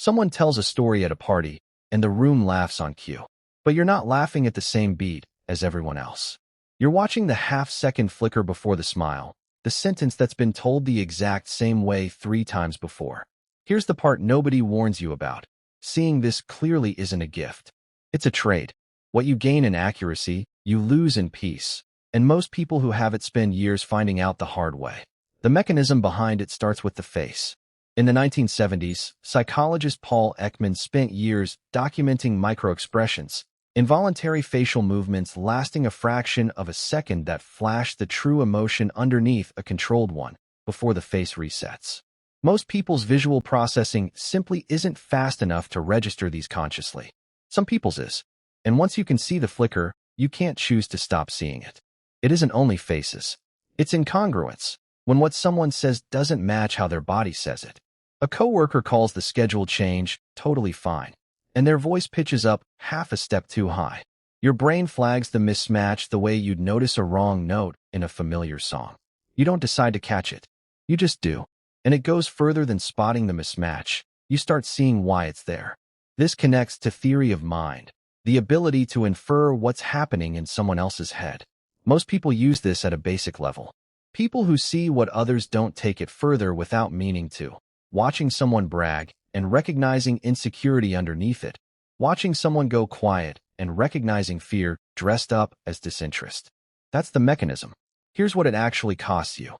Someone tells a story at a party, and the room laughs on cue. But you're not laughing at the same beat as everyone else. You're watching the half-second flicker before the smile, the sentence that's been told the exact same way 3 times before. Here's the part nobody warns you about. Seeing this clearly isn't a gift. It's a trade. What you gain in accuracy, you lose in peace. And most people who have it spend years finding out the hard way. The mechanism behind it starts with the face. In the 1970s, psychologist Paul Ekman spent years documenting microexpressions, involuntary facial movements lasting a fraction of a second that flash the true emotion underneath a controlled one before the face resets. Most people's visual processing simply isn't fast enough to register these consciously. Some people's is. And once you can see the flicker, you can't choose to stop seeing it. It isn't only faces. It's incongruence, when what someone says doesn't match how their body says it. A coworker calls the schedule change totally fine, and their voice pitches up half a step too high. Your brain flags the mismatch the way you'd notice a wrong note in a familiar song. You don't decide to catch it. You just do. And it goes further than spotting the mismatch. You start seeing why it's there. This connects to theory of mind, the ability to infer what's happening in someone else's head. Most people use this at a basic level. People who see what others don't take it further without meaning to. Watching someone brag and recognizing insecurity underneath it. Watching someone go quiet and recognizing fear dressed up as disinterest. That's the mechanism. Here's what it actually costs you.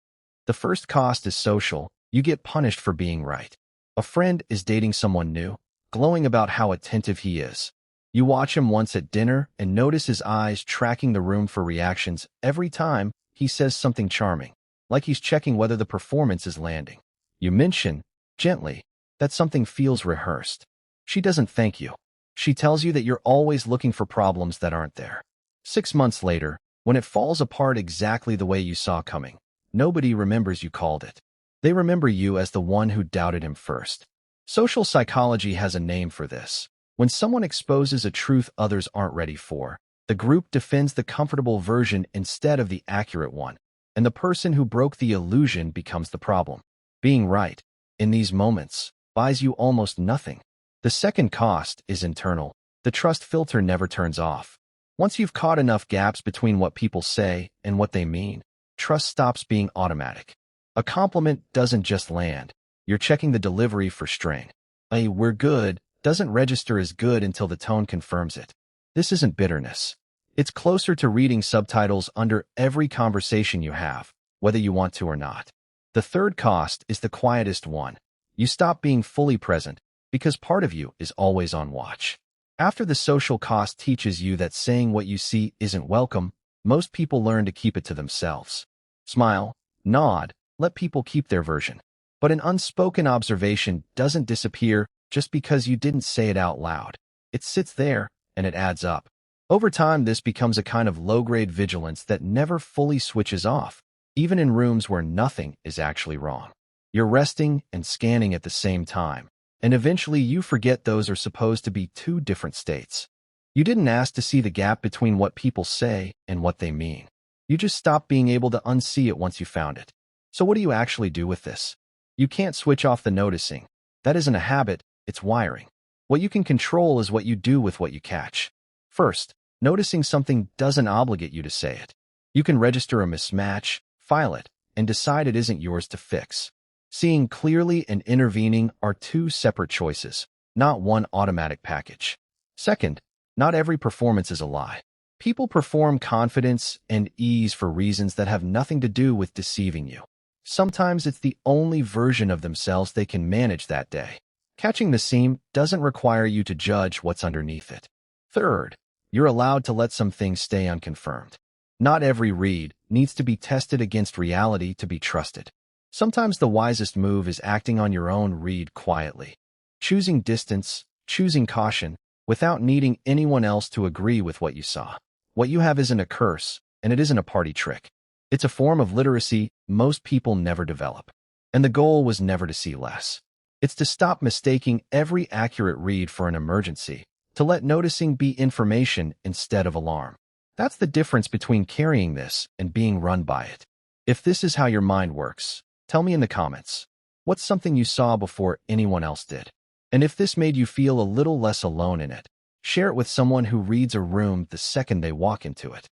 The first cost is social. You get punished for being right. A friend is dating someone new, glowing about how attentive he is. You watch him once at dinner and notice his eyes tracking the room for reactions every time he says something charming, like he's checking whether the performance is landing. You mention, gently, that something feels rehearsed. She doesn't thank you. She tells you that you're always looking for problems that aren't there. 6 months later, when it falls apart exactly the way you saw coming, nobody remembers you called it. They remember you as the one who doubted him first. Social psychology has a name for this. When someone exposes a truth others aren't ready for, the group defends the comfortable version instead of the accurate one, and the person who broke the illusion becomes the problem. Being right, in these moments, buys you almost nothing. The second cost is internal. The trust filter never turns off. Once you've caught enough gaps between what people say and what they mean, trust stops being automatic. A compliment doesn't just land. You're checking the delivery for strain. A "we're good" doesn't register as good until the tone confirms it. This isn't bitterness. It's closer to reading subtitles under every conversation you have, whether you want to or not. The third cost is the quietest one. You stop being fully present because part of you is always on watch. After the social cost teaches you that saying what you see isn't welcome, most people learn to keep it to themselves. Smile, nod, let people keep their version. But an unspoken observation doesn't disappear just because you didn't say it out loud. It sits there, and it adds up. Over time, this becomes a kind of low-grade vigilance that never fully switches off, even in rooms where nothing is actually wrong. You're resting and scanning at the same time, and eventually you forget those are supposed to be two different states. You didn't ask to see the gap between what people say and what they mean. You just stopped being able to unsee it once you found it. So what do you actually do with this? You can't switch off the noticing. That isn't a habit, it's wiring. What you can control is what you do with what you catch. First, noticing something doesn't obligate you to say it. You can register a mismatch, file it, and decide it isn't yours to fix. Seeing clearly and intervening are two separate choices, not one automatic package. Second, not every performance is a lie. People perform confidence and ease for reasons that have nothing to do with deceiving you. Sometimes it's the only version of themselves they can manage that day. Catching the seam doesn't require you to judge what's underneath it. Third, you're allowed to let some things stay unconfirmed. Not every read needs to be tested against reality to be trusted. Sometimes the wisest move is acting on your own read quietly. Choosing distance, choosing caution, without needing anyone else to agree with what you saw. What you have isn't a curse, and it isn't a party trick. It's a form of literacy most people never develop. And the goal was never to see less. It's to stop mistaking every accurate read for an emergency, to let noticing be information instead of alarm. That's the difference between carrying this and being run by it. If this is how your mind works, tell me in the comments. What's something you saw before anyone else did? And if this made you feel a little less alone in it, share it with someone who reads a room the second they walk into it.